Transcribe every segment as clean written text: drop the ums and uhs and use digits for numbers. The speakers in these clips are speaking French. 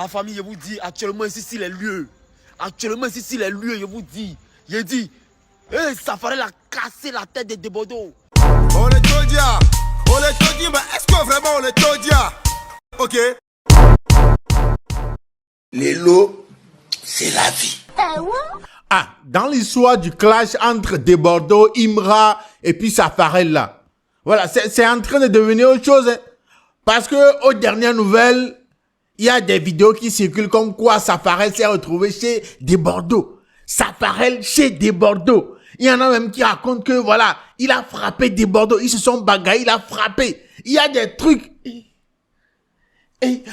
La famille, je vous dis, actuellement ici, c'est les lieux. Actuellement ici, c'est les lieux, je vous dis. J'ai dit, Safarel a cassé la tête des Debordo. On est Todia, mais est-ce que vraiment on est Todia? Ok. Les lots, c'est la vie. Ah, dans l'histoire du clash entre Debordo, Imra et puis Safarel là. Voilà, c'est en train de devenir autre chose. Hein. Parce que aux dernières nouvelles, il y a des vidéos qui circulent comme quoi Safarel s'est retrouvé chez Debordo. Safarel chez Debordo. Il y en a même qui racontent que voilà, il a frappé Debordo. Ils se sont bagarrés, il a frappé. Il y a des trucs. Mais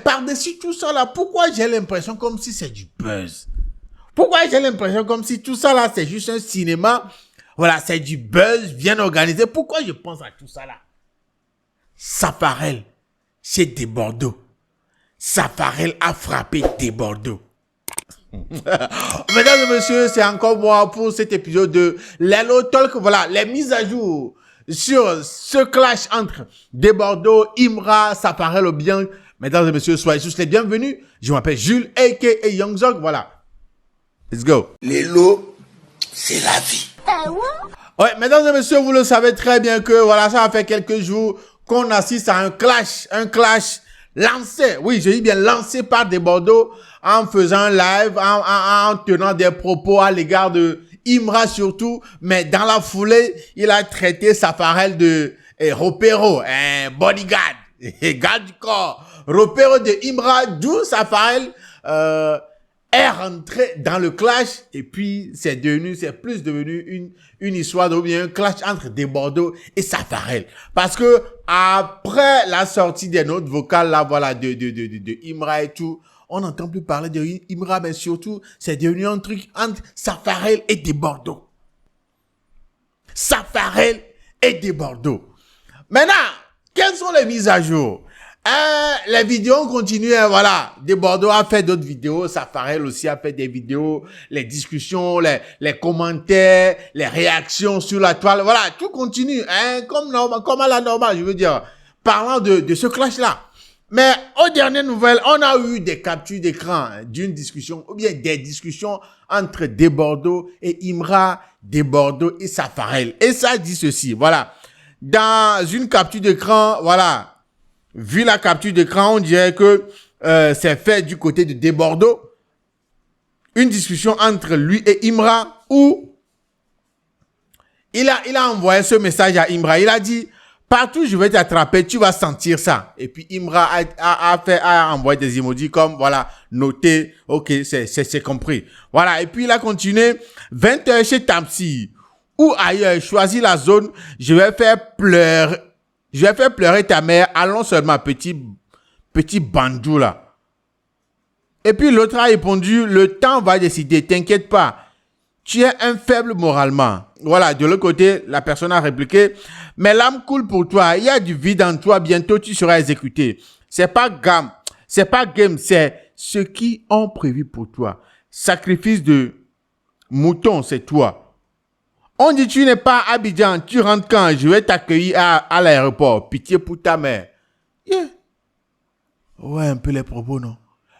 par-dessus tout ça là, pourquoi j'ai l'impression comme si c'est du buzz? Pourquoi j'ai l'impression comme si tout ça là, c'est juste un cinéma? Voilà, c'est du buzz bien organisé. Pourquoi je pense à tout ça là? Safarel, c'est Debordo. Safarel a frappé Debordo. Mesdames et messieurs, c'est encore moi pour cet épisode de Lelo Talk. Voilà, les mises à jour sur ce clash entre Debordo, Imra, Safarel ou bien. Mesdames et messieurs, soyez tous les bienvenus. Je m'appelle Jules, a.k.a. Young Zog. Voilà. Let's go. Les lots, c'est la vie. Ouais, mesdames et messieurs, vous le savez très bien que voilà, ça fait quelques jours qu'on assiste à un clash lancé, oui, je dis bien lancé par Debordo en faisant un live, en tenant des propos à l'égard de Imra surtout, mais dans la foulée, il a traité Safarel de Ropero, un bodyguard, garde du corps, Ropero de Imra, d'où Safarel est rentré dans le clash et puis c'est plus devenu une histoire ou bien un clash entre Debordo et Safarel. Parce que après la sortie des notes vocales là, voilà, de Imra et tout, on n'entend plus parler de Imra, mais surtout, c'est devenu un truc entre Safarel et Debordo. Safarel et Debordo. Maintenant, quelles sont les mises à jour? Les vidéos continuent, hein, voilà. Debordo a fait d'autres vidéos, Safarel aussi a fait des vidéos, les discussions, les commentaires, les réactions sur la toile, voilà, tout continue, hein, comme à la normale, je veux dire, parlant de ce clash-là. Mais aux dernières nouvelles, on a eu des captures d'écran d'une discussion, ou bien des discussions entre Debordo et Imra, Debordo et Safarel. Et ça dit ceci, voilà. Dans une capture d'écran, voilà, vu la capture d'écran, on dirait que c'est fait du côté de Debordo. Une discussion entre lui et Imra où il a envoyé ce message à Imra. Il a dit, partout je vais t'attraper, tu vas sentir ça. Et puis Imra a envoyé des emojis comme, voilà, noté, ok, c'est compris. Voilà, et puis il a continué, 20h chez Tamsi ou ailleurs, choisis la zone, je vais faire pleurer ta mère, allons seulement, petit bandou là. Et puis l'autre a répondu, le temps va décider, t'inquiète pas, tu es un faible moralement. Voilà, de l'autre côté, la personne a répliqué, mais l'âme coule pour toi, il y a du vide en toi, bientôt tu seras exécuté. C'est pas game, c'est ce qu'ils ont prévu pour toi. Sacrifice de mouton, c'est toi. On dit tu n'es pas à Abidjan, tu rentres quand? Je vais t'accueillir à l'aéroport. Pitié pour ta mère. Yeah. Vous voyez un peu les propos, non?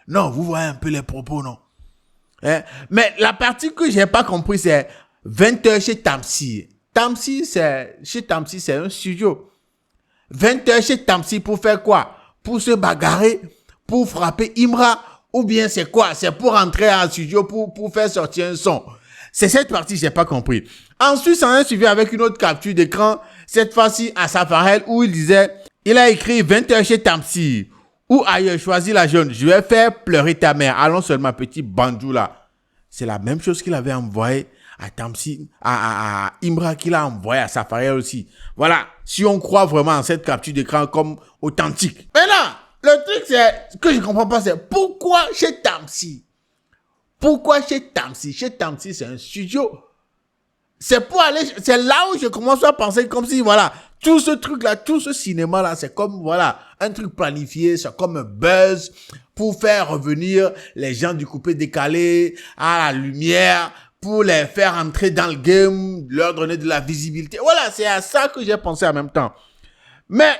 Non, vous voyez un peu les propos, non? Hein? Mais la partie que j'ai pas compris, c'est 20h chez Tamsi. Chez Tamsi, c'est un studio. 20h chez Tamsi pour faire quoi? Pour se bagarrer, pour frapper Imra, ou bien c'est quoi? C'est pour entrer en studio pour faire sortir un son. C'est cette partie que j'ai pas compris. Ensuite, ça a suivi avec une autre capture d'écran, cette fois-ci à Safarel, où il disait, il a écrit 20h chez Tamsi, ou ailleurs, choisis la jaune, je vais faire pleurer ta mère, allons seulement, petit bandou là. C'est la même chose qu'il avait envoyé à Tamsi, à Imra, qu'il a envoyé à Safarel aussi. Voilà, si on croit vraiment en cette capture d'écran comme authentique. Maintenant, le truc c'est, que je comprends pas, c'est pourquoi chez Tamsi? Pourquoi chez Tamsi? Chez Tamsi, c'est un studio. C'est pour aller, c'est là où je commence à penser comme si, voilà, tout ce truc-là, tout ce cinéma-là, c'est comme, voilà, un truc planifié, c'est comme un buzz pour faire revenir les gens du coupé décalé à la lumière, pour les faire entrer dans le game, leur donner de la visibilité. Voilà, c'est à ça que j'ai pensé en même temps. Mais,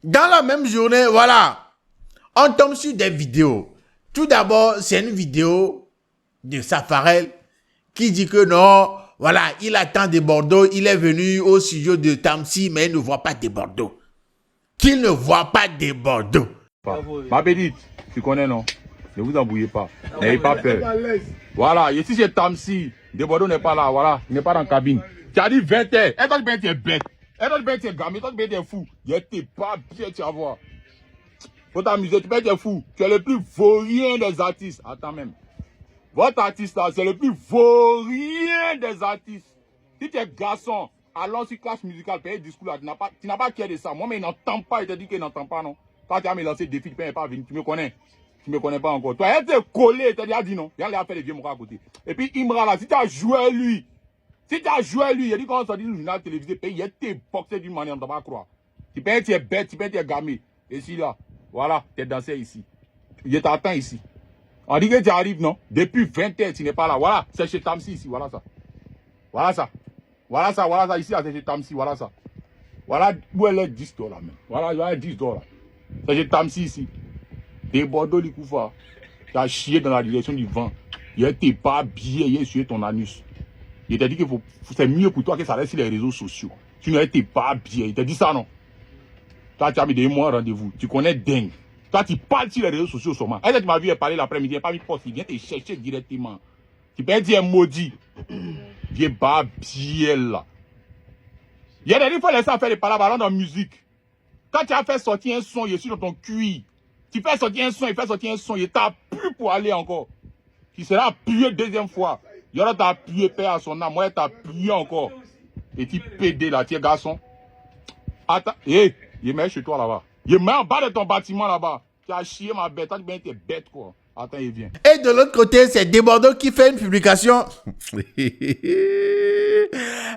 Dans la même journée, voilà, on tombe sur des vidéos. Tout d'abord, c'est une vidéo de Safarel qui dit que non, voilà, il attend des Bordeaux, il est venu au studio de Tamsi, mais il ne voit pas des Bordeaux. Qu'il ne voit pas des Bordeaux. Ma petite, tu connais non? Ne vous embrouillez pas. N'ayez pas peur. Voilà, ici c'est Tamsi. Des Bordeaux n'est pas là, voilà, il n'est pas dans la cabine. Tu as dit 20 heures. Et toi, tu es bête. Et toi, tu es gamin, toi, tu es fou. Il n'était pas bien, tu vas voir. Faut t'amuser, tu peux être fou. Tu es le plus vaurien des artistes. Attends même. Votre artiste là, c'est le plus vaurien des artistes. Si tu es garçon, allons sur classe musicale, paye discours là, tu n'as pas qu'à de ça. Moi, mais il n'entend pas, il te dit qu'il n'entend pas, non. Toi, tu as me lancé défi, tu ne peux pas venir, tu me connais. Tu ne me connais pas encore. Toi, il était collé, il t'a dit non. Il a fait les vieux mots à côté. Et puis, Imra là, si tu as joué lui, il a dit quand on sortit du journal télévisé, il était boxé d'une manière, on ne t'a pas croire. Tu peux être bête, tu peux être gamé. Et si là, voilà, tu es dansé ici. Je t'attends ici. On dit que tu arrives, non? Depuis 20 heures, tu n'es pas là. Voilà, c'est chez Tamsi ici, voilà ça. Voilà ça. Voilà ça, voilà ça. Ici, c'est chez Tamsi, voilà ça. Voilà où elle est 10 $, même. Voilà, il y a 10 $. C'est chez Tamsi ici. Des Bordeaux, les Koufa. Tu as chié dans la direction du vent. Il n'était pas bien, il a essuyé ton anus. Il t'a dit que c'est mieux pour toi que ça reste sur les réseaux sociaux. Tu n'étais pas bien. Il t'a dit ça, non? Toi, tu as mis des mois rendez-vous. Tu connais dingue. Toi, tu parles sur les réseaux sociaux seulement. Est-ce que tu m'as vu parler l'après-midi? Il n'a pas mis poste. Il vient te chercher directement. Tu peux dire maudit. Viens pas bien là. Il y a des fois, laisser faire des palabres dans la musique. Quand tu as fait sortir un son, il est sur ton cuir. Tu fais sortir un son, il fait sortir un son. Il t'a pu pour aller encore. Tu seras appuyé deuxième fois. Il y aura t'a appuyé, père à son âme. Moi, il t'a appuyé encore. Et tu pédé là, tu es garçon. Attends, hé, il met chez toi là-bas. Il met en bas de ton bâtiment là-bas. Tu as chié ma bête, tu es bête quoi. Attends, il vient. Et de l'autre côté, c'est Desbordeaux qui fait une publication.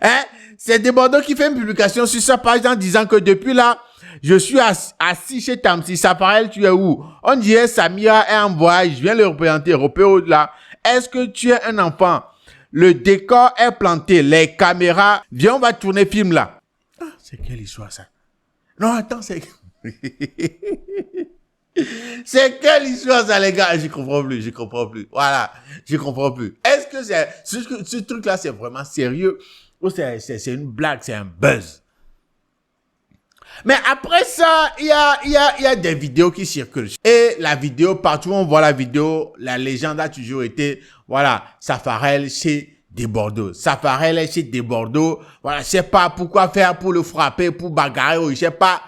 Hein? C'est Desbordeaux qui fait une publication sur sa page en disant que depuis là, je suis assis chez Tamsi. Safarel, tu es où? On dirait Samira est en voyage. Je viens le représenter européen là. Est-ce que tu es un enfant? Le décor est planté. Les caméras. Viens, on va tourner film là. Ah, c'est quelle histoire ça? Non, attends, c'est... C'est quelle histoire ça, les gars? Je comprends plus. Voilà, je comprends plus. Est-ce que ce truc-là, c'est vraiment sérieux ou c'est une blague, c'est un buzz? Mais après ça, il y a des vidéos qui circulent. Et la vidéo, partout où on voit la vidéo, la légende a toujours été, voilà, Safarel chez Desbordeaux. Safarel est chez Desbordeaux. Voilà, je sais pas pourquoi faire pour le frapper, pour bagarrer, je sais pas.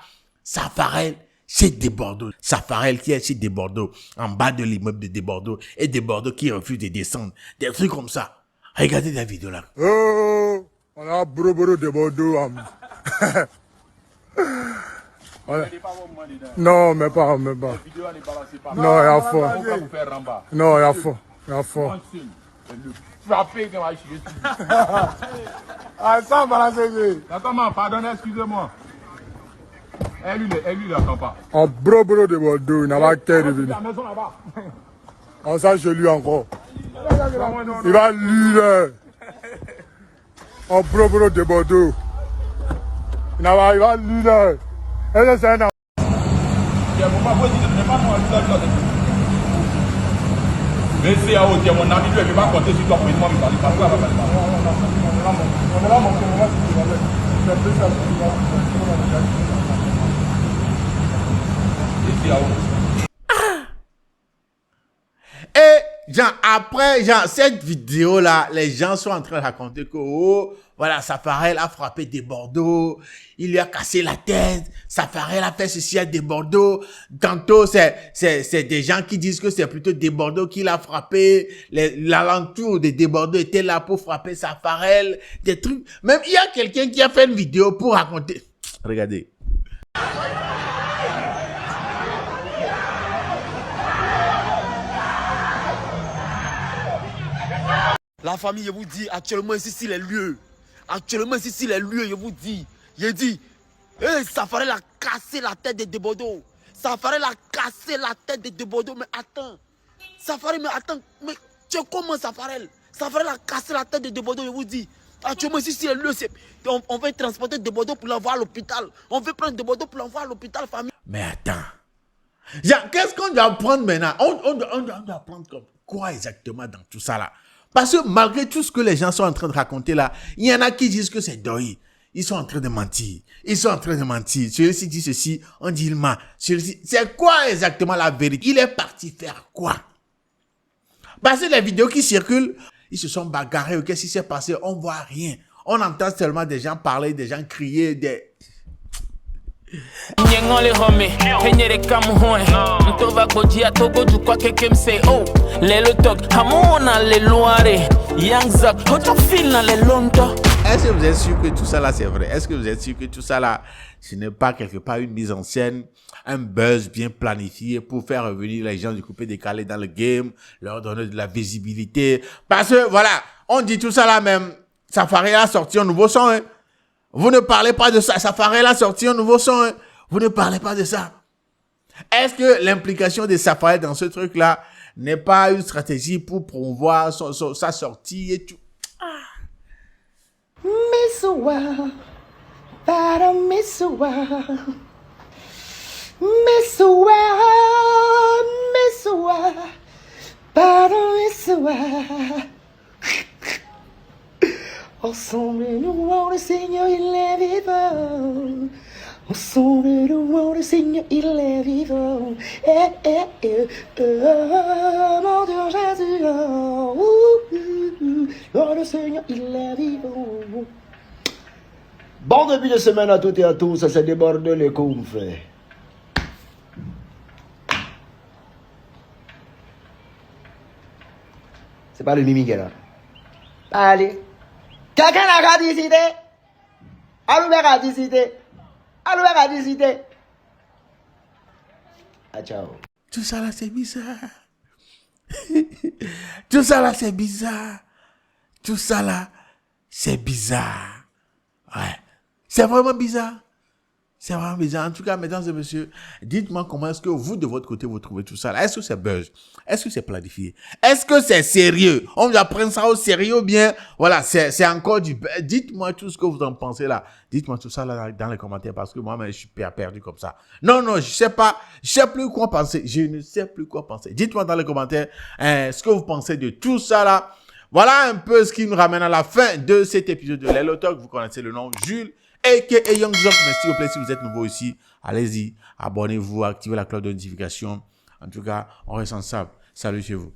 Safarel chez Desbordeaux. Safarel qui est chez Desbordeaux, en bas de l'immeuble de Desbordeaux, et Desbordeaux qui refuse de descendre. Des trucs comme ça. Regardez la vidéo là. Oh, on a Bro de Bordeaux. Non, mais pas. Non, il y a fort. Non, il y a fort. Tu vas payer quand même. Ah, ça va la série. Attends, pardonnez, excusez-moi. Elle lui n'attend pas. En Bro de Bordeaux, il n'a pas qu'à revenir. La maison là-bas. On s'en chez lui encore. Il va lui là. En Bro de Bordeaux. Il va lui là. Et c'est un Mais c'est à haut, mon ami, lui, il ne va pas compter sur toi pour moi, mais il va pas. Et genre après cette vidéo là, les gens sont en train de raconter que oh voilà, Safarel a frappé Desbordeaux, il lui a cassé la tête, Safarel a fait ceci à Desbordeaux. Tantôt c'est des gens qui disent que c'est plutôt Desbordeaux qui l'a frappé, l'alentour de Desbordeaux était là pour frapper Safarel, des trucs. Même il y a quelqu'un qui a fait une vidéo pour raconter. Regardez. La famille, je vous dis, actuellement ici, c'est les lieux. Actuellement ici, c'est les lieux, je vous dis. Je dis, Safarel a cassé la tête de Desbordeaux. Safarel a cassé la tête de Desbordeaux. Mais attends. Safarel, mais attends. Mais tu es comment, Safarel? Safarel a cassé la tête de Desbordeaux, je vous dis. Actuellement, ici, c'est le lieu. On veut transporter des Bordeaux pour l'envoyer à l'hôpital. On veut prendre des Bordeaux pour l'envoyer à l'hôpital, famille. Mais attends. Qu'est-ce qu'on doit prendre maintenant? On doit prendre comme quoi exactement dans tout ça là? Parce que malgré tout ce que les gens sont en train de raconter là, il y en a qui disent que c'est Doi. Ils sont en train de mentir. Ils sont en train de mentir. Celui-ci dit ceci, on dit il ment. C'est quoi exactement la vérité? Il est parti faire quoi? Parce que les vidéos qui circulent, ils se sont bagarrés. Qu'est-ce qui s'est passé? On voit rien. On entend seulement des gens parler, des gens crier, des... Nyengole home, penyere kamuhoe Mtova kojia togo jukwa keke mse oh Lelo tok, hamona le loire Yang zak, hoto fil na le lonto. Est-ce que vous êtes sûr que tout ça là c'est vrai? Est-ce que vous êtes sûr que tout ça là, ce n'est pas quelque part une mise en scène, un buzz bien planifié pour faire revenir les gens du coupé décalé dans le game, leur donner de la visibilité? Parce que voilà, on dit tout ça là même, Safari a sorti un nouveau son, hein. Vous ne parlez pas de ça. Safari a sorti un nouveau son. Hein. Vous ne parlez pas de ça. Est-ce que l'implication de Safari dans ce truc-là n'est pas une stratégie pour promouvoir sa sortie et tout? Miss a while, but I miss a while. Miss a while, but I miss a while. Ensemble nous voir le Seigneur, il est vivant. Ensemble nous voir le Seigneur, il est vivant. Mon Dieu Jésus, le Seigneur, il est vivant. Bon début de semaine à toutes et à tous, ça s'est débordé les coups, frère. C'est pas le Mimi qui est là. Allez. Quelqu'un a radicité? Allô, radicité? Allô, radicité? Ah, ciao. Tout ça là, c'est bizarre. Tout ça là, c'est bizarre. Tout ça là, c'est bizarre. Ouais. C'est vraiment bizarre. C'est vraiment bizarre. En tout cas, mesdames et messieurs, dites-moi comment est-ce que vous, de votre côté, vous trouvez tout ça là. Est-ce que c'est buzz? Est-ce que c'est planifié? Est-ce que c'est sérieux? On doit prendre ça au sérieux ou bien, voilà, c'est encore du buzz. Dites-moi tout ce que vous en pensez là. Dites-moi tout ça là dans les commentaires parce que moi, je suis perdu comme ça. Non, je sais pas. Je sais plus quoi penser. Je ne sais plus quoi penser. Dites-moi dans les commentaires, ce que vous pensez de tout ça là. Voilà un peu ce qui nous ramène à la fin de cet épisode de Lelo Talk. Vous connaissez le nom, Jules. A.K.A. Young Zoc, mais s'il vous plaît, si vous êtes nouveau ici, allez-y, abonnez-vous, activez la cloche de notification. En tout cas, on reste ensemble. Salut chez vous.